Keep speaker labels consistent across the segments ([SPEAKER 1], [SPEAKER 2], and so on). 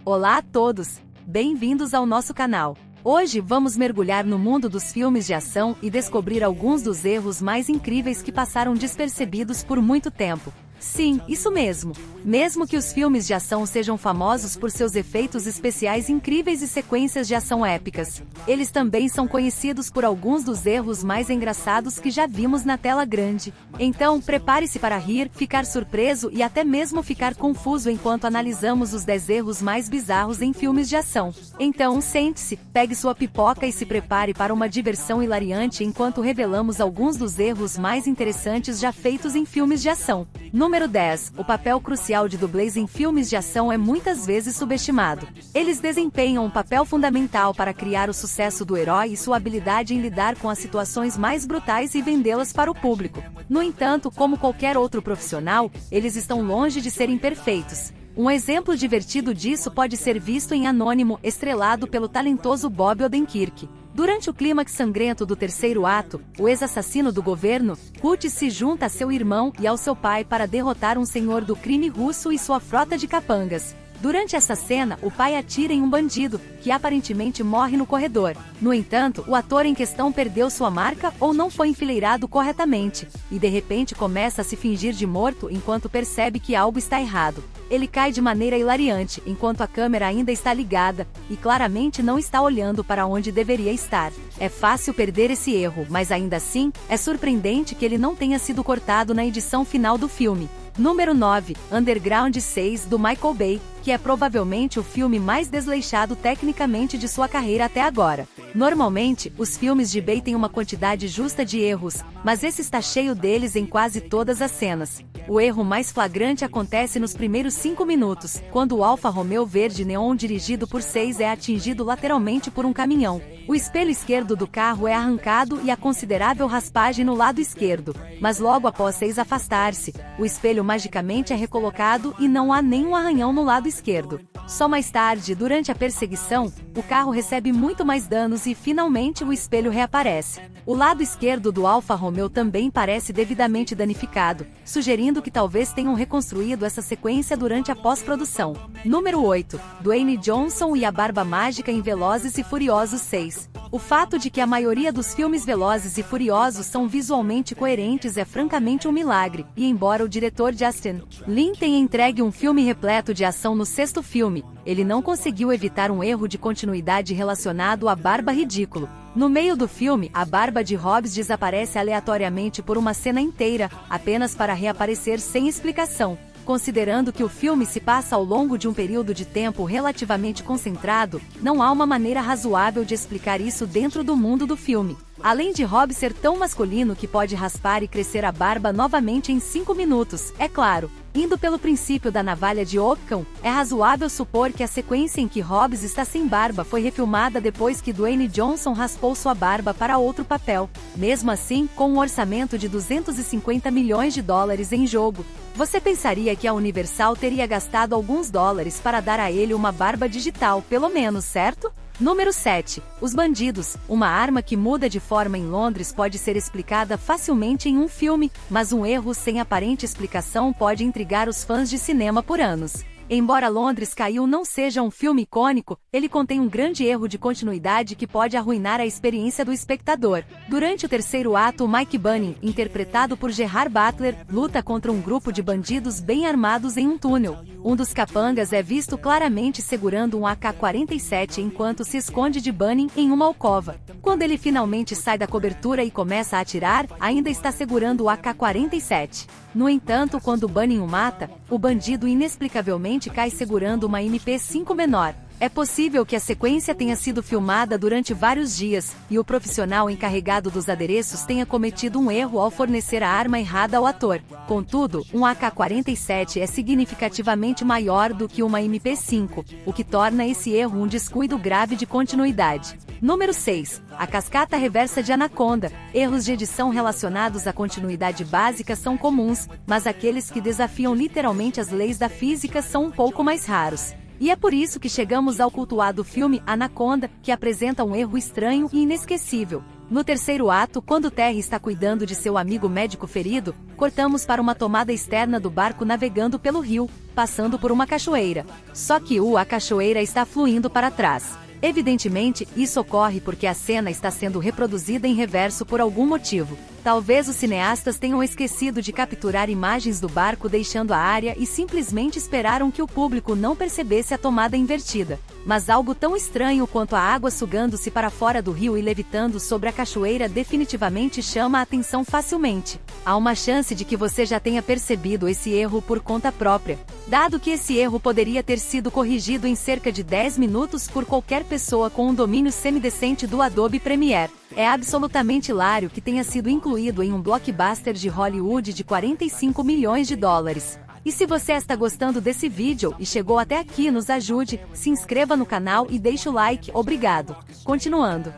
[SPEAKER 1] Olá a todos! Bem-vindos ao nosso canal. Hoje vamos mergulhar no mundo dos filmes de ação e descobrir alguns dos erros mais incríveis que passaram despercebidos por muito tempo. Sim, isso mesmo. Mesmo que os filmes de ação sejam famosos por seus efeitos especiais incríveis e sequências de ação épicas, eles também são conhecidos por alguns dos erros mais engraçados que já vimos na tela grande. Então, prepare-se para rir, ficar surpreso e até mesmo ficar confuso enquanto analisamos os 10 erros mais bizarros em filmes de ação. Então, sente-se, pegue sua pipoca e se prepare para uma diversão hilariante enquanto revelamos alguns dos erros mais interessantes já feitos em filmes de ação. Número 10. O papel crucial de dublês em filmes de ação é muitas vezes subestimado. Eles desempenham um papel fundamental para criar o sucesso do herói e sua habilidade em lidar com as situações mais brutais e vendê-las para o público. No entanto, como qualquer outro profissional, eles estão longe de serem perfeitos. Um exemplo divertido disso pode ser visto em Anônimo, estrelado pelo talentoso Bob Odenkirk. Durante o clímax sangrento do terceiro ato, o ex-assassino do governo, Kurt, se junta a seu irmão e ao seu pai para derrotar um senhor do crime russo e sua frota de capangas. Durante essa cena, o pai atira em um bandido, que aparentemente morre no corredor. No entanto, o ator em questão perdeu sua marca ou não foi enfileirado corretamente, e de repente começa a se fingir de morto enquanto percebe que algo está errado. Ele cai de maneira hilariante, enquanto a câmera ainda está ligada, e claramente não está olhando para onde deveria estar. É fácil perder esse erro, mas ainda assim, é surpreendente que ele não tenha sido cortado na edição final do filme. Número 9. Underground 6, do Michael Bay, que é provavelmente o filme mais desleixado tecnicamente de sua carreira até agora. Normalmente, os filmes de Bay têm uma quantidade justa de erros, mas esse está cheio deles em quase todas as cenas. O erro mais flagrante acontece nos primeiros 5 minutos, quando o Alfa Romeo verde neon dirigido por 6 é atingido lateralmente por um caminhão. O espelho esquerdo do carro é arrancado e há considerável raspagem no lado esquerdo, mas logo após 6 afastar-se, o espelho magicamente é recolocado e não há nenhum arranhão no lado esquerdo. Só mais tarde, durante a perseguição, o carro recebe muito mais danos e finalmente o espelho reaparece. O lado esquerdo do Alfa Romeo também parece devidamente danificado, sugerindo que talvez tenham reconstruído essa sequência durante a pós-produção. Número 8. Dwayne Johnson e a Barba Mágica em Velozes e Furiosos 6. O fato de que a maioria dos filmes Velozes e Furiosos são visualmente coerentes é francamente um milagre, e embora o diretor Justin Lin tenha entregue um filme repleto de ação no 6º filme, ele não conseguiu evitar um erro de continuidade relacionado à barba ridículo. No meio do filme, a barba de Hobbs desaparece aleatoriamente por uma cena inteira, apenas para reaparecer sem explicação. Considerando que o filme se passa ao longo de um período de tempo relativamente concentrado, não há uma maneira razoável de explicar isso dentro do mundo do filme. Além de Hobbs ser tão masculino que pode raspar e crescer a barba novamente em 5 minutos, é claro. Indo pelo princípio da navalha de Occam, é razoável supor que a sequência em que Hobbs está sem barba foi refilmada depois que Dwayne Johnson raspou sua barba para outro papel. Mesmo assim, com um orçamento de 250 milhões de dólares em jogo, você pensaria que a Universal teria gastado alguns dólares para dar a ele uma barba digital, pelo menos, certo? Número 7. Os bandidos. Uma arma que muda de forma em Londres pode ser explicada facilmente em um filme, mas um erro sem aparente explicação pode intrigar os fãs de cinema por anos. Embora Londres Caiu não seja um filme icônico, ele contém um grande erro de continuidade que pode arruinar a experiência do espectador. Durante o terceiro ato, Mike Bunning, interpretado por Gerard Butler, luta contra um grupo de bandidos bem armados em um túnel. Um dos capangas é visto claramente segurando um AK-47 enquanto se esconde de Bunning em uma alcova. Quando ele finalmente sai da cobertura e começa a atirar, ainda está segurando o AK-47. No entanto, quando Bunning o mata, o bandido inexplicavelmente cai segurando uma MP5 menor. É possível que a sequência tenha sido filmada durante vários dias, e o profissional encarregado dos adereços tenha cometido um erro ao fornecer a arma errada ao ator. Contudo, um AK-47 é significativamente maior do que uma MP5, o que torna esse erro um descuido grave de continuidade. Número 6. A cascata reversa de Anaconda. Erros de edição relacionados à continuidade básica são comuns, mas aqueles que desafiam literalmente as leis da física são um pouco mais raros. E é por isso que chegamos ao cultuado filme Anaconda, que apresenta um erro estranho e inesquecível. No terceiro ato, quando Terry está cuidando de seu amigo médico ferido, cortamos para uma tomada externa do barco navegando pelo rio. passando por uma cachoeira. Só que a cachoeira está fluindo para trás. Evidentemente, isso ocorre porque a cena está sendo reproduzida em reverso por algum motivo. Talvez os cineastas tenham esquecido de capturar imagens do barco deixando a área e simplesmente esperaram que o público não percebesse a tomada invertida. Mas algo tão estranho quanto a água sugando-se para fora do rio e levitando sobre a cachoeira definitivamente chama a atenção facilmente. Há uma chance de que você já tenha percebido esse erro por conta própria, dado que esse erro poderia ter sido corrigido em cerca de 10 minutos por qualquer pessoa com um domínio semidecente do Adobe Premiere. É absolutamente hilário que tenha sido incluído em um blockbuster de Hollywood de 45 milhões de dólares. E se você está gostando desse vídeo e chegou até aqui, nos ajude, se inscreva no canal e deixe o like, obrigado. Continuando.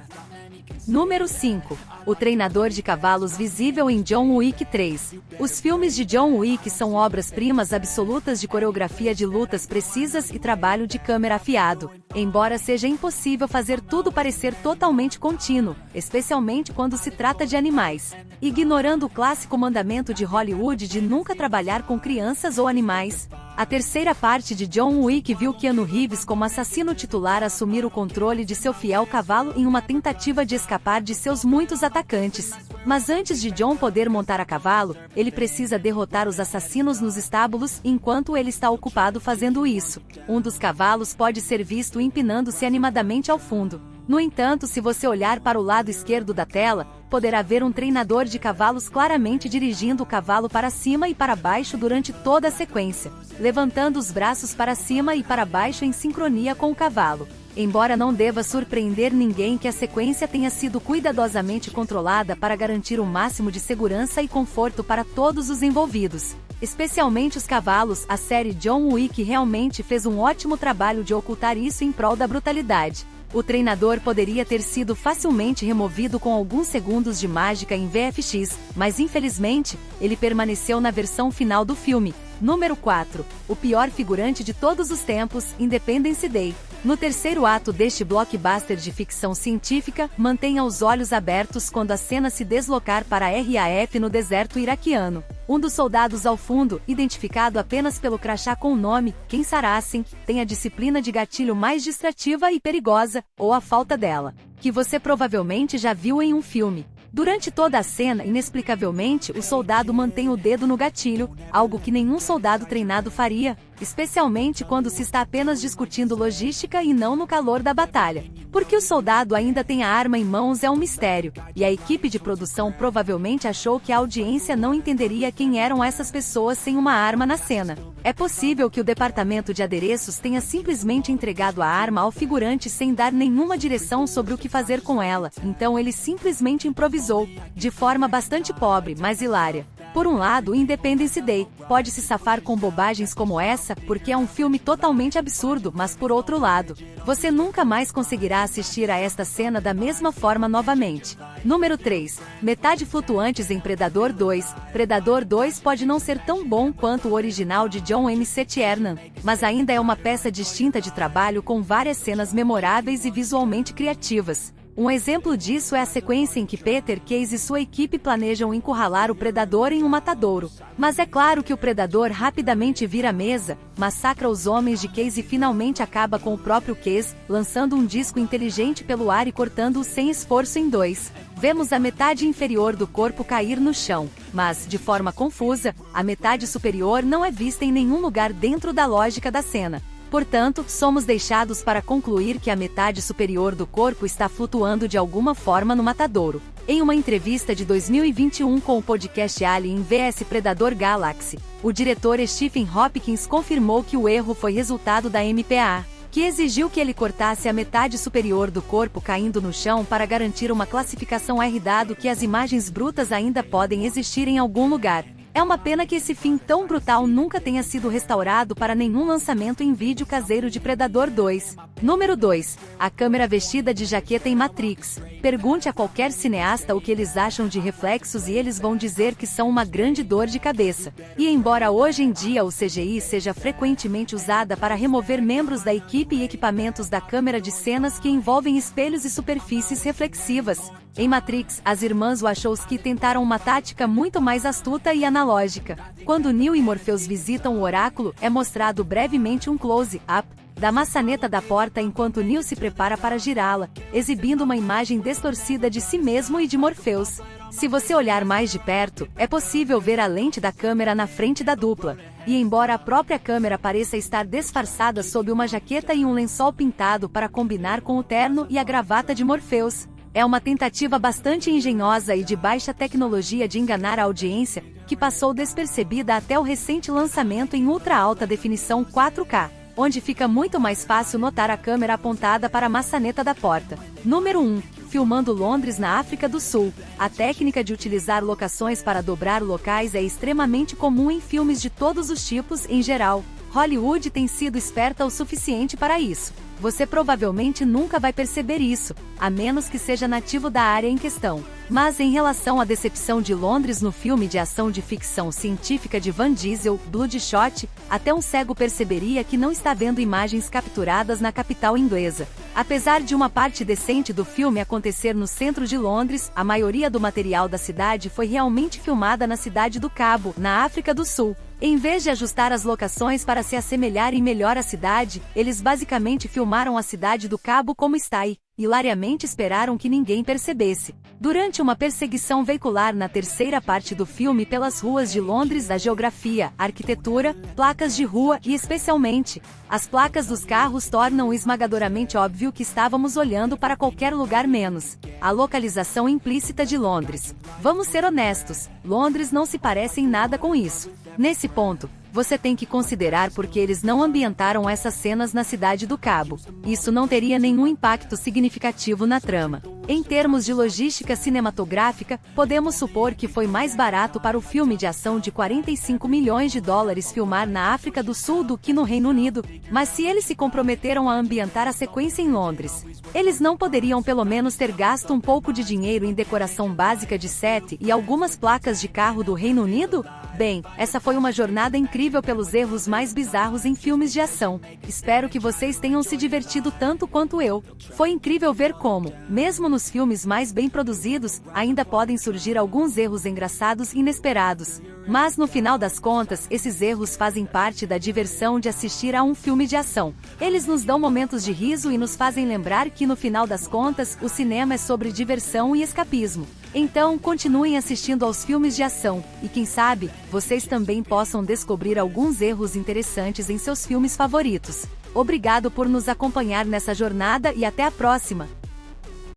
[SPEAKER 1] Número 5. O treinador de cavalos visível em John Wick 3. Os filmes de John Wick são obras-primas absolutas de coreografia de lutas precisas e trabalho de câmera afiado. Embora seja impossível fazer tudo parecer totalmente contínuo, especialmente quando se trata de animais. Ignorando o clássico mandamento de Hollywood de nunca trabalhar com crianças ou animais, a terceira parte de John Wick viu Keanu Reeves como assassino titular assumir o controle de seu fiel cavalo em uma tentativa de escapar de seus muitos atacantes. Mas antes de John poder montar a cavalo, ele precisa derrotar os assassinos nos estábulos enquanto ele está ocupado fazendo isso. Um dos cavalos pode ser visto empinando-se animadamente ao fundo. No entanto, se você olhar para o lado esquerdo da tela, poderá ver um treinador de cavalos claramente dirigindo o cavalo para cima e para baixo durante toda a sequência, levantando os braços para cima e para baixo em sincronia com o cavalo. Embora não deva surpreender ninguém que a sequência tenha sido cuidadosamente controlada para garantir o máximo de segurança e conforto para todos os envolvidos, especialmente os cavalos, a série John Wick realmente fez um ótimo trabalho de ocultar isso em prol da brutalidade. O treinador poderia ter sido facilmente removido com alguns segundos de mágica em VFX, mas infelizmente, ele permaneceu na versão final do filme. Número 4. O pior figurante de todos os tempos, Independence Day. No terceiro ato deste blockbuster de ficção científica, mantenha os olhos abertos quando a cena se deslocar para a RAF no deserto iraquiano. Um dos soldados ao fundo, identificado apenas pelo crachá com o nome, Ken Sarasen, tem a disciplina de gatilho mais distrativa e perigosa, ou a falta dela, que você provavelmente já viu em um filme. Durante toda a cena, inexplicavelmente, o soldado mantém o dedo no gatilho, algo que nenhum soldado treinado faria, especialmente quando se está apenas discutindo logística e não no calor da batalha. Porque o soldado ainda tem a arma em mãos é um mistério, e a equipe de produção provavelmente achou que a audiência não entenderia quem eram essas pessoas sem uma arma na cena. É possível que o departamento de adereços tenha simplesmente entregado a arma ao figurante sem dar nenhuma direção sobre o que fazer com ela, então ele simplesmente improvisou, de forma bastante pobre, mas hilária. Por um lado, Independence Day pode se safar com bobagens como essa, porque é um filme totalmente absurdo, mas por outro lado, você nunca mais conseguirá assistir a esta cena da mesma forma novamente. Número 3. Metade flutuantes em Predador 2. Predador 2 pode não ser tão bom quanto o original de John M. Tiernan, mas ainda é uma peça distinta de trabalho com várias cenas memoráveis e visualmente criativas. Um exemplo disso é a sequência em que Peter Case e sua equipe planejam encurralar o predador em um matadouro. Mas é claro que o predador rapidamente vira a mesa, massacra os homens de Case e finalmente acaba com o próprio Case, lançando um disco inteligente pelo ar e cortando-o sem esforço em dois. Vemos a metade inferior do corpo cair no chão, mas, de forma confusa, a metade superior não é vista em nenhum lugar dentro da lógica da cena. Portanto, somos deixados para concluir que a metade superior do corpo está flutuando de alguma forma no matadouro. Em uma entrevista de 2021 com o podcast Alien vs Predador Galaxy, o diretor Stephen Hopkins confirmou que o erro foi resultado da MPAA, que exigiu que ele cortasse a metade superior do corpo caindo no chão para garantir uma classificação R, dado que as imagens brutas ainda podem existir em algum lugar. É uma pena que esse fim tão brutal nunca tenha sido restaurado para nenhum lançamento em vídeo caseiro de Predador 2. Número 2. A câmera vestida de jaqueta em Matrix. Pergunte a qualquer cineasta o que eles acham de reflexos e eles vão dizer que são uma grande dor de cabeça. E embora hoje em dia o CGI seja frequentemente usada para remover membros da equipe e equipamentos da câmera de cenas que envolvem espelhos e superfícies reflexivas, em Matrix, as irmãs Wachowski tentaram uma tática muito mais astuta e analógica. Quando Neo e Morpheus visitam o oráculo, é mostrado brevemente um close-up da maçaneta da porta enquanto Neo se prepara para girá-la, exibindo uma imagem distorcida de si mesmo e de Morpheus. Se você olhar mais de perto, é possível ver a lente da câmera na frente da dupla. E embora a própria câmera pareça estar disfarçada sob uma jaqueta e um lençol pintado para combinar com o terno e a gravata de Morpheus, é uma tentativa bastante engenhosa e de baixa tecnologia de enganar a audiência, que passou despercebida até o recente lançamento em ultra alta definição 4K. Onde fica muito mais fácil notar a câmera apontada para a maçaneta da porta. Número 1. Filmando Londres na África do Sul. A técnica de utilizar locações para dobrar locais é extremamente comum em filmes de todos os tipos em geral. Hollywood tem sido esperta o suficiente para isso. Você provavelmente nunca vai perceber isso, a menos que seja nativo da área em questão. Mas em relação à decepção de Londres no filme de ação de ficção científica de Van Diesel, Bloodshot, até um cego perceberia que não está vendo imagens capturadas na capital inglesa. Apesar de uma parte decente do filme acontecer no centro de Londres, a maioria do material da cidade foi realmente filmada na cidade do Cabo, na África do Sul. Em vez de ajustar as locações para se assemelharem melhor à cidade, eles basicamente filmaram a cidade do Cabo como está e, hilariamente, esperaram que ninguém percebesse. Durante uma perseguição veicular na terceira parte do filme pelas ruas de Londres, a geografia, arquitetura, placas de rua e, especialmente, as placas dos carros tornam esmagadoramente óbvio que estávamos olhando para qualquer lugar menos a localização implícita de Londres. Vamos ser honestos, Londres não se parece em nada com isso. Nesse ponto, você tem que considerar porque eles não ambientaram essas cenas na cidade do Cabo. Isso não teria nenhum impacto significativo na trama. Em termos de logística cinematográfica, podemos supor que foi mais barato para o filme de ação de 45 milhões de dólares filmar na África do Sul do que no Reino Unido, mas se eles se comprometeram a ambientar a sequência em Londres, eles não poderiam pelo menos ter gasto um pouco de dinheiro em decoração básica de set e algumas placas de carro do Reino Unido? Bem, essa foi uma jornada incrível pelos erros mais bizarros em filmes de ação. Espero que vocês tenham se divertido tanto quanto eu. Foi incrível ver como, mesmo nos filmes mais bem produzidos, ainda podem surgir alguns erros engraçados e inesperados. Mas no final das contas, esses erros fazem parte da diversão de assistir a um filme de ação. Eles nos dão momentos de riso e nos fazem lembrar que no final das contas, o cinema é sobre diversão e escapismo. Então, continuem assistindo aos filmes de ação, e quem sabe, vocês também possam descobrir alguns erros interessantes em seus filmes favoritos. Obrigado por nos acompanhar nessa jornada e até a próxima!